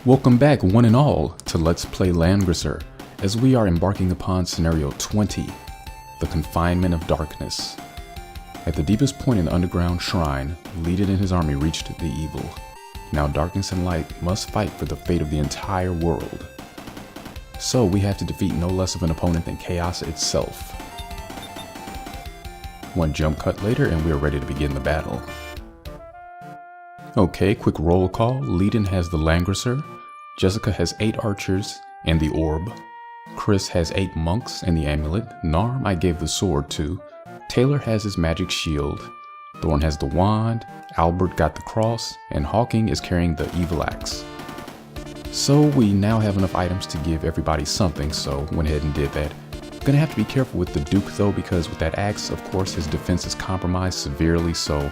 Welcome back, one and all, to Let's Play Langrisser, as we are embarking upon Scenario 20, the Confinement of Darkness. At the deepest point in the underground shrine, Leiden and his army reached the evil. Now darkness and light must fight for the fate of the entire world. So we have to defeat no less of an opponent than chaos itself. One jump cut later and we are ready to begin the battle. Okay, quick roll call. Leiden has the Langrisser, Jessica has 8 archers and the orb, Chris has 8 monks and the amulet, Narm I gave the sword to, Taylor has his magic shield, Thorn has the wand, Albert got the cross, and Hawking is carrying the evil axe. So we now have enough items to give everybody something, so went ahead and did that. Gonna have to be careful with the Duke though, because with that axe, of course, his defense is compromised severely, so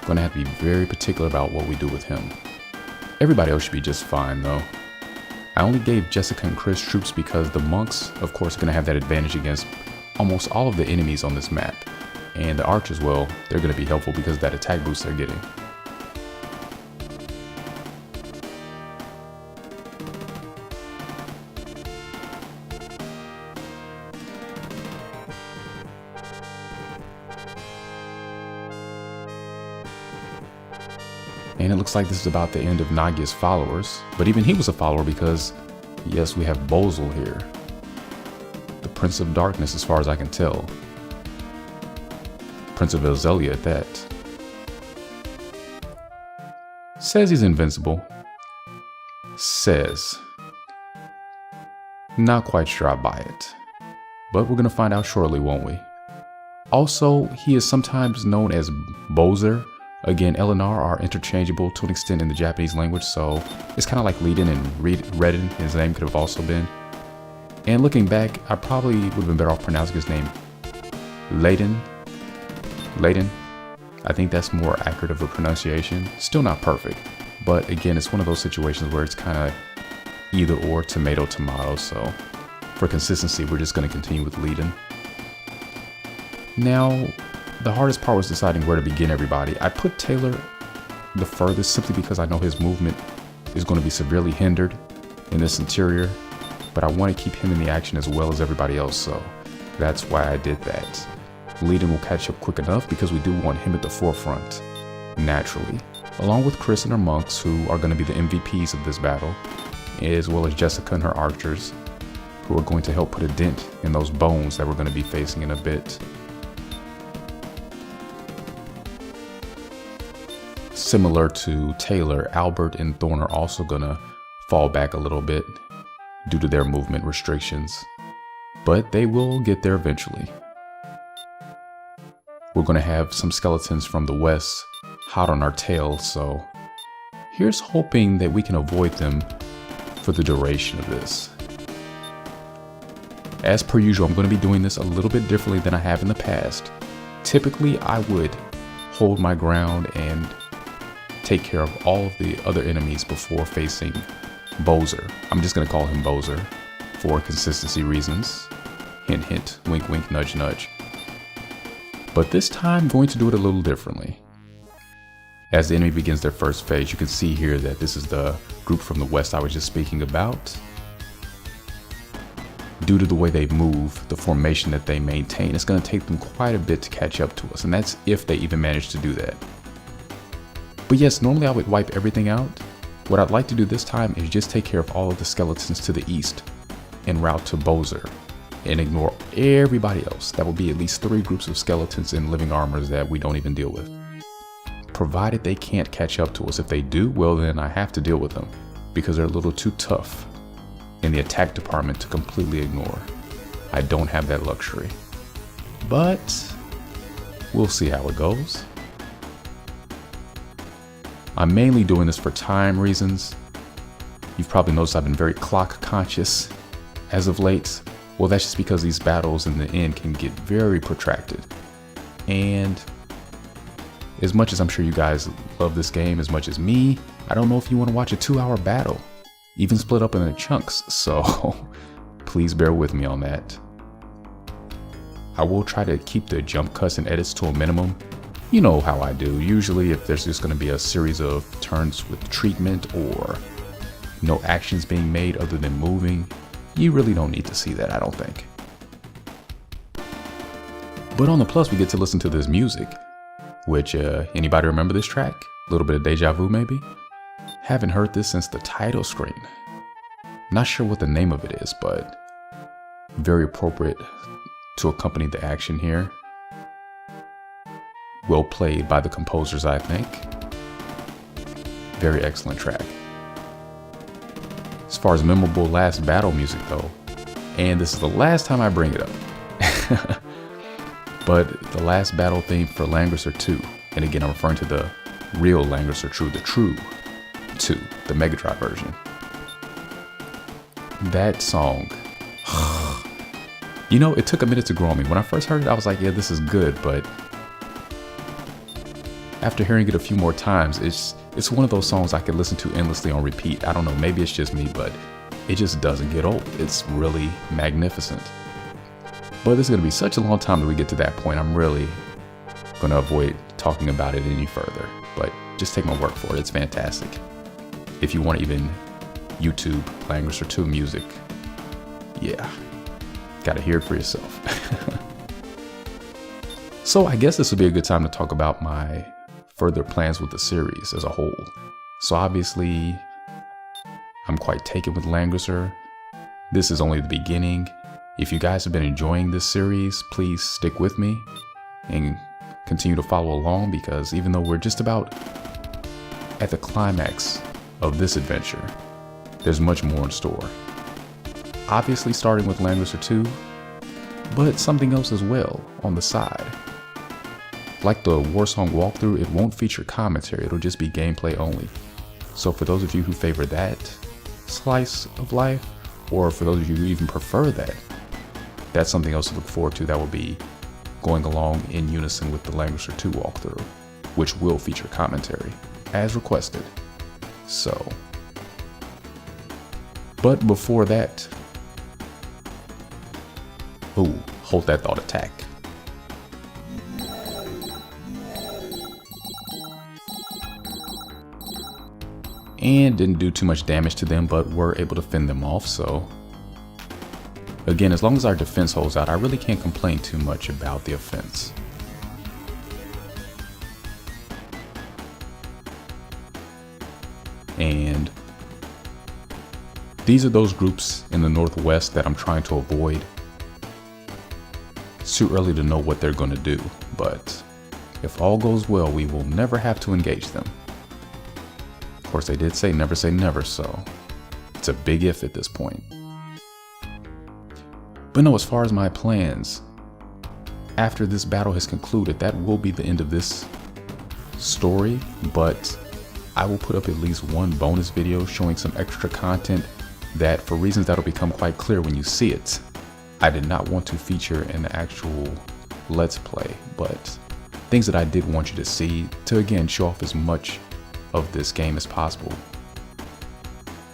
gonna have to be very particular about what we do with him. Everybody else should be just fine though. I only gave Jessica and Chris troops because the monks, of course, are gonna have that advantage against almost all of the enemies on this map. And the archers, well, they're gonna be helpful because of that attack boost they're getting. And it looks like this is about the end of Nagia's followers, but even he was a follower because, yes, we have Bozel here. The Prince of Darkness as far as I can tell. Prince of Elzelia at that. Says he's invincible. Says. Not quite sure I buy it. But we're gonna find out shortly, won't we? Also, he is sometimes known as Bozer. Again, L and R are interchangeable to an extent in the Japanese language, so it's kind of like Leiden and Redden, his name could have also been. And looking back, I probably would have been better off pronouncing his name Leiden. I think that's more accurate of a pronunciation. Still not perfect, but again, it's one of those situations where it's kind of either or, tomato, so for consistency, we're just going to continue with Leiden. Now, the hardest part was deciding where to begin everybody. I put Taylor the furthest simply because I know his movement is going to be severely hindered in this interior, but I want to keep him in the action as well as everybody else, so that's why I did that. Leiden will catch up quick enough because we do want him at the forefront, naturally, along with Chris and her monks, who are going to be the MVPs of this battle, as well as Jessica and her archers, who are going to help put a dent in those bones that we're going to be facing in a bit. Similar to Taylor, Albert and Thorn are also gonna fall back a little bit due to their movement restrictions, but they will get there eventually. We're gonna have some skeletons from the west hot on our tail, so here's hoping that we can avoid them for the duration of this. As per usual, I'm gonna be doing this a little bit differently than I have in the past. Typically, I would hold my ground and take care of all of the other enemies before facing Bozer. I'm just gonna call him Bozer for consistency reasons. Hint, hint, wink, wink, nudge, nudge. But this time, I'm going to do it a little differently. As the enemy begins their first phase, you can see here that this is the group from the west I was just speaking about. Due to the way they move, the formation that they maintain, it's gonna take them quite a bit to catch up to us, and that's if they even manage to do that. But yes, normally I would wipe everything out. What I'd like to do this time is just take care of all of the skeletons to the east en route to Bozer and ignore everybody else. That will be at least 3 groups of skeletons in living armors that we don't even deal with. Provided they can't catch up to us. If they do, well then I have to deal with them because they're a little too tough in the attack department to completely ignore. I don't have that luxury. But we'll see how it goes. I'm mainly doing this for time reasons. You've probably noticed I've been very clock conscious as of late. Well, that's just because these battles in the end can get very protracted. And as much as I'm sure you guys love this game as much as me, I don't know if you want to watch a 2-hour battle, even split up into chunks, so please bear with me on that. I will try to keep the jump cuts and edits to a minimum. You know how I do. Usually if there's just going to be a series of turns with treatment or no actions being made other than moving, you really don't need to see that, I don't think. But on the plus, we get to listen to this music, which, anybody remember this track? A little bit of deja vu, maybe? Haven't heard this since the title screen. Not sure what the name of it is, but very appropriate to accompany the action here. Well played by the composers, I think. Very excellent track. As far as memorable last battle music though, and this is the last time I bring it up, but the last battle theme for Langrisser 2, and again I'm referring to the real Langrisser 2, the true 2, the Mega Drive version. That song, you know, it took a minute to grow on me. When I first heard it, I was like, yeah, this is good, but after hearing it a few more times, it's one of those songs I could listen to endlessly on repeat. I don't know, maybe it's just me, but it just doesn't get old. It's really magnificent. But this is going to be such a long time that we get to that point. I'm really going to avoid talking about it any further, but just take my word for it. It's fantastic. If you want to even YouTube Langrisser 2 music, yeah, gotta hear it for yourself. So I guess this would be a good time to talk about my further plans with the series as a whole. So obviously, I'm quite taken with Langrisser. This is only the beginning. If you guys have been enjoying this series, please stick with me and continue to follow along, because even though we're just about at the climax of this adventure, there's much more in store. Obviously starting with Langrisser 2, but something else as well on the side. Like the Warsong walkthrough, it won't feature commentary, it'll just be gameplay only. So for those of you who favor that slice of life, or for those of you who even prefer that, that's something else to look forward to that will be going along in unison with the Langrisser 2 walkthrough, which will feature commentary, as requested. So, but before that, ooh, hold that thought, attack. And didn't do too much damage to them, but were able to fend them off, so again, as long as our defense holds out, I really can't complain too much about the offense. And these are those groups in the northwest that I'm trying to avoid. It's too early to know what they're going to do, but if all goes well, we will never have to engage them. Of course, they did say never, so it's a big if at this point. But no, as far as my plans, after this battle has concluded, that will be the end of this story, but I will put up at least one bonus video showing some extra content that, for reasons that'll become quite clear when you see it, I did not want to feature in the actual Let's Play, but things that I did want you to see to, again, show off as much of this game as possible.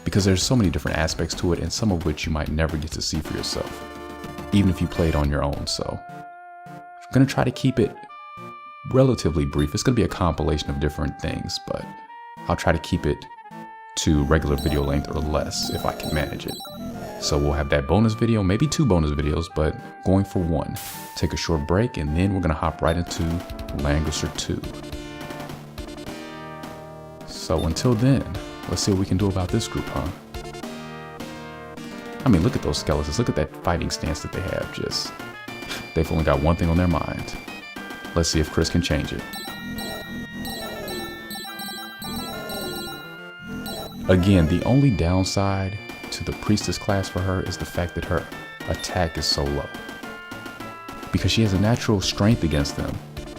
Because there's so many different aspects to it, and some of which you might never get to see for yourself, even if you play it on your own. So I'm going to try to keep it relatively brief. It's going to be a compilation of different things, but I'll try to keep it to regular video length or less if I can manage it. So we'll have that bonus video, maybe 2 bonus videos, but going for 1. Take a short break, and then we're going to hop right into Langrisser 2. So until then, let's see what we can do about this group, huh? I mean, look at those skeletons. Look at that fighting stance that they have. Just, they've only got one thing on their mind. Let's see if Chris can change it. Again, the only downside to the priestess class for her is the fact that her attack is so low. Because she has a natural strength against them,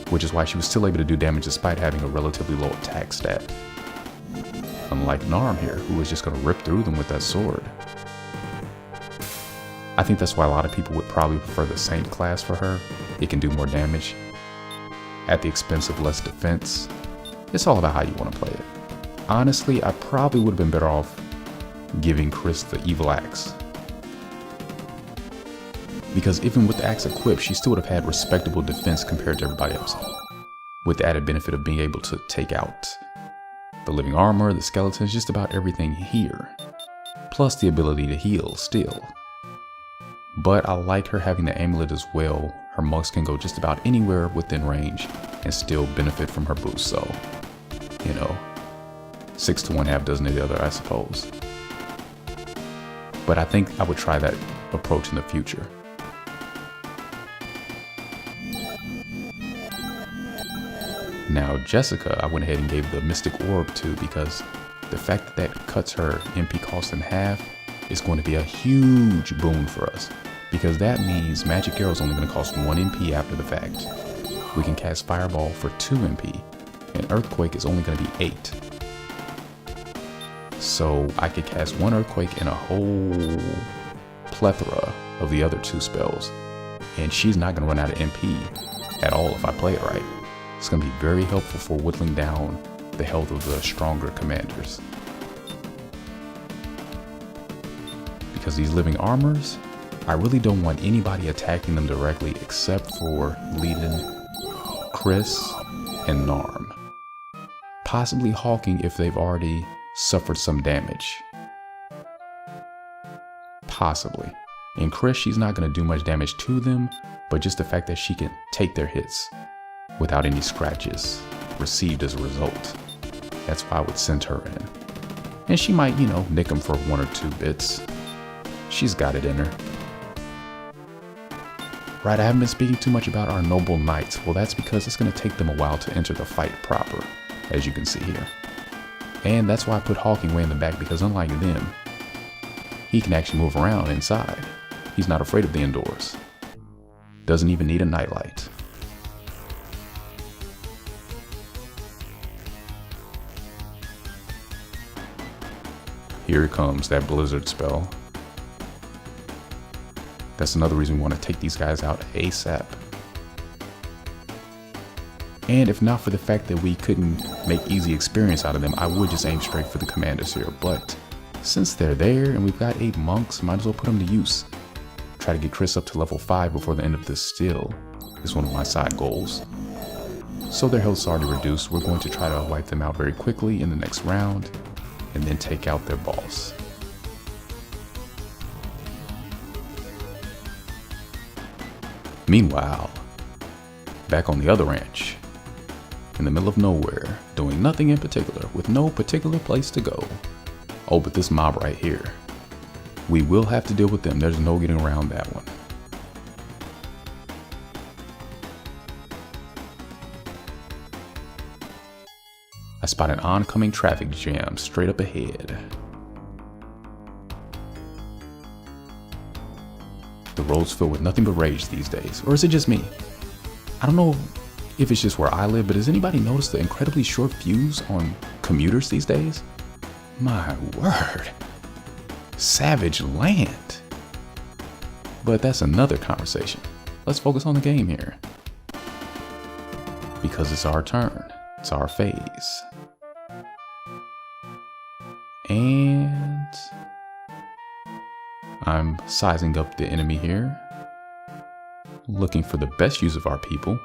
which is why she was still able to do damage despite having a relatively low attack stat. Unlike Narm here, who is just going to rip through them with that sword. I think that's why a lot of people would probably prefer the Saint class for her. It can do more damage at the expense of less defense. It's all about how you want to play it. Honestly, I probably would have been better off giving Chris the evil axe. Because even with the axe equipped, she still would have had respectable defense compared to everybody else, with the added benefit of being able to take out the living armor, the skeletons, just about everything here. plus the ability to heal still. But I like her having the amulet as well. Her monks can go just about anywhere within range and still benefit from her boost, so, you know, 6 to 1 half dozen of the other, I suppose. But I think I would try that approach in the future. Now Jessica, I went ahead and gave the Mystic Orb to because the fact that that cuts her MP cost in half is going to be a huge boon for us. Because that means Magic Arrow is only going to cost 1 MP after the fact. We can cast Fireball for 2 MP, and Earthquake is only going to be 8. So I could cast 1 Earthquake and a whole plethora of the other 2 spells, and she's not going to run out of MP at all if I play it right. It's going to be very helpful for whittling down the health of the stronger commanders. Because these living armors, I really don't want anybody attacking them directly except for Leiden, Chris, and Narm. Possibly Hawking if they've already suffered some damage. Possibly. And Chris, she's not going to do much damage to them, but just the fact that she can take their hits without any scratches received as a result. That's why I would send her in. And she might, you know, nick them for 1 or 2 bits. She's got it in her. Right, I haven't been speaking too much about our noble knights. Well, that's because it's going to take them a while to enter the fight proper, as you can see here. And that's why I put Hawking way in the back, because unlike them, he can actually move around inside. He's not afraid of the indoors. Doesn't even need a nightlight. Here comes that blizzard spell. That's another reason we want to take these guys out ASAP. And if not for the fact that we couldn't make easy experience out of them, I would just aim straight for the commanders here. But since they're there and we've got 8 monks, might as well put them to use. Try to get Chris up to level 5 before the end of this still is one of my side goals. So their health's already reduced. We're going to try to wipe them out very quickly in the next round and then take out their boss. Meanwhile, back on the other ranch, in the middle of nowhere, doing nothing in particular, with no particular place to go. Oh, but this mob right here, we will have to deal with them. There's no getting around that one. I spot an oncoming traffic jam straight up ahead. The road's filled with nothing but rage these days. Or is it just me? I don't know if it's just where I live, but has anybody noticed the incredibly short fuse on commuters these days? My word. Savage land. But that's another conversation. Let's focus on the game here. Because it's our turn. It's our phase. And I'm sizing up the enemy here, looking for the best use of our people.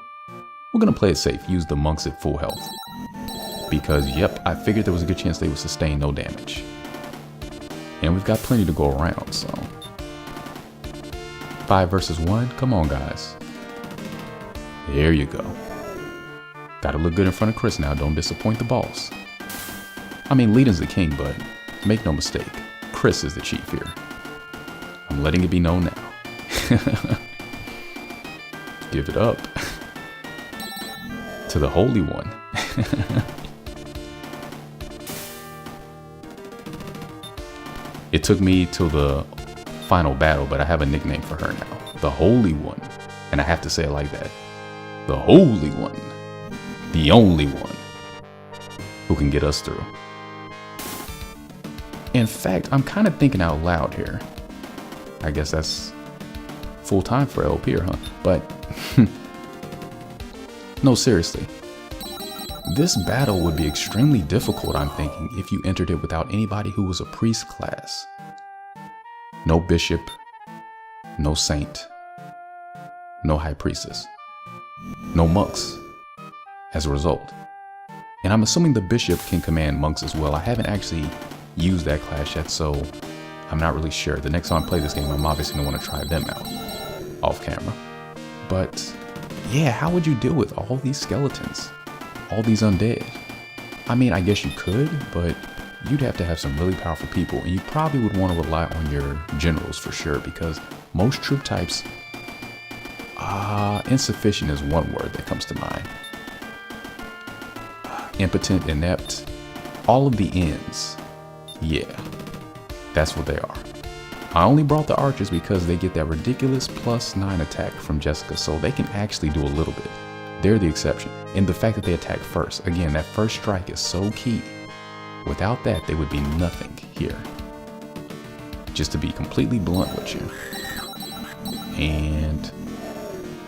We're gonna play it safe, use the monks at full health. Because yep, I figured there was a good chance they would sustain no damage. And we've got plenty to go around, so. 5 versus 1, come on guys. There you go. Gotta look good in front of Chris now, don't disappoint the boss. I mean, Leiden's the king, but make no mistake, Chris is the chief here. I'm letting it be known now. Give it up. To the Holy One. It took me till the final battle, but I have a nickname for her now. The Holy One. And I have to say it like that. The Holy One. The only one who can get us through. In fact, I'm kind of thinking out loud here. I guess that's full time for LP, huh? But no, seriously. This battle would be extremely difficult, I'm thinking, if you entered it without anybody who was a priest class. No bishop, no saint, no high priestess, no monks as a result. And I'm assuming the bishop can command monks as well. I haven't actually used that class yet, so I'm not really sure. The next time I play this game, I'm obviously going to want to try them out off camera. But yeah, how would you deal with all these skeletons? All these undead? I mean, I guess you could, but you'd have to have some really powerful people, and you probably would want to rely on your generals for sure, because most troop types, insufficient is one word that comes to mind. Impotent, inept, all of the ends. Yeah, that's what they are. I only brought the archers because they get that ridiculous +9 attack from Jessica, so they can actually do a little bit. They're the exception. And the fact that they attack first, again, that first strike is so key. Without that, they would be nothing here. Just to be completely blunt with you. And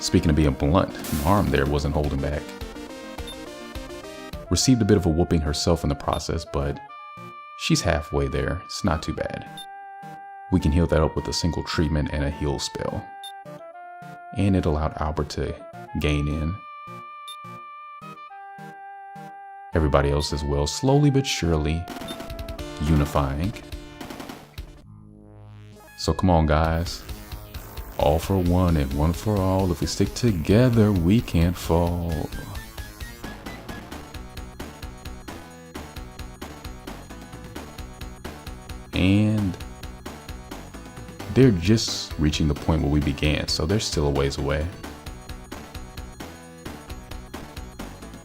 speaking of being blunt, Narm there wasn't holding back. Received a bit of a whooping herself in the process, but she's halfway there. It's not too bad. We can heal that up with a single treatment and a heal spell. And it allowed Albert to gain in. Everybody else as well, slowly but surely unifying. So come on, guys. All for one and one for all. If we stick together, we can't fall. And they're just reaching the point where we began, so they're still a ways away.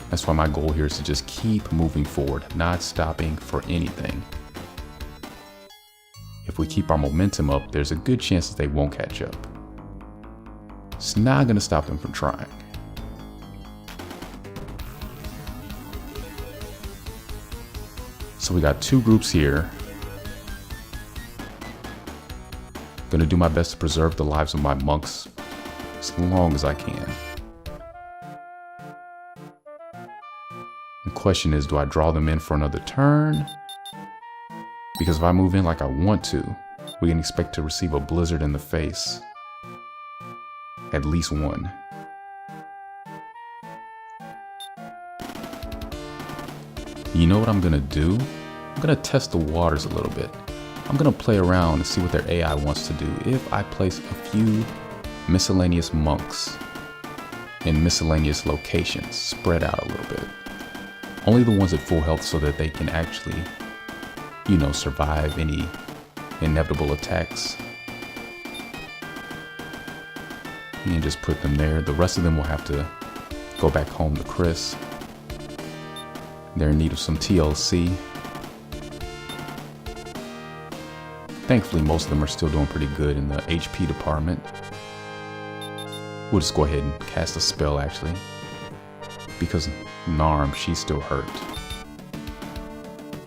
That's why my goal here is to just keep moving forward, not stopping for anything. If we keep our momentum up, there's a good chance that they won't catch up. It's not going to stop them from trying. So we got two groups here. Gonna do my best to preserve the lives of my monks as long as I can. The question is, do I draw them in for another turn? Because if I move in like I want to, we can expect to receive a blizzard in the face. At least one. You know what I'm gonna do? I'm gonna test the waters a little bit. I'm gonna play around and see what their AI wants to do if I place a few miscellaneous monks in miscellaneous locations, spread out a little bit. Only the ones at full health so that they can actually, you know, survive any inevitable attacks. And just put them there. The rest of them will have to go back home to Chris. They're in need of some TLC. Thankfully, most of them are still doing pretty good in the HP department. We'll just go ahead and cast a spell, actually. Because Narm, she's still hurt.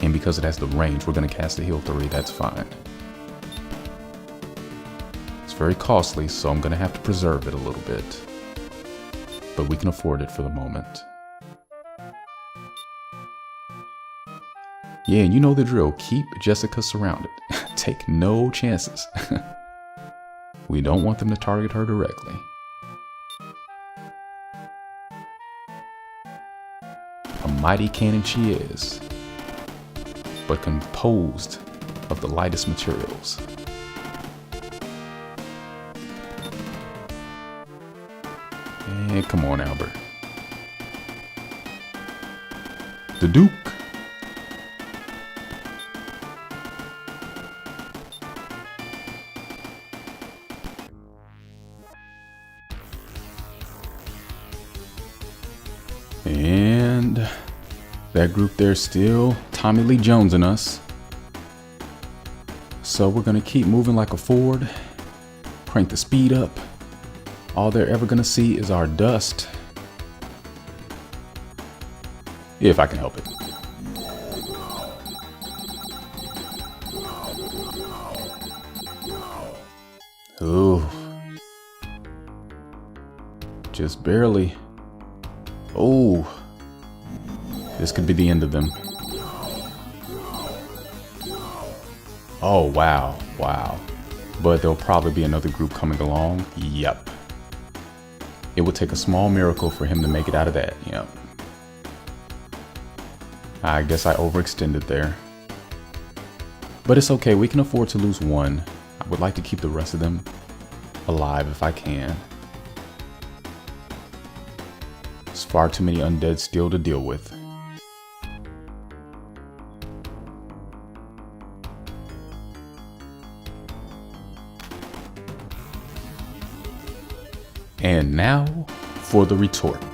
And because it has the range, we're going to cast a heal 3, that's fine. It's very costly, so I'm going to have to preserve it a little bit. But we can afford it for the moment. Yeah, and you know the drill. Keep Jessica surrounded. Take no chances. We don't want them to target her directly. A mighty cannon she is, but composed of the lightest materials. And come on, Albert. The Duke. And that group there still Tommy Lee Jonesing us. So we're gonna keep moving like a Ford, crank the speed up. All they're ever gonna see is our dust. If I can help it. Ooh. Just barely. Oh, this could be the end of them. Oh, wow, wow. But there'll probably be another group coming along. Yep. It would take a small miracle for him to make it out of that. Yep. I guess I overextended there. But it's okay, we can afford to lose one. I would like to keep the rest of them alive if I can. There's far too many undead still to deal with. And now for the retort.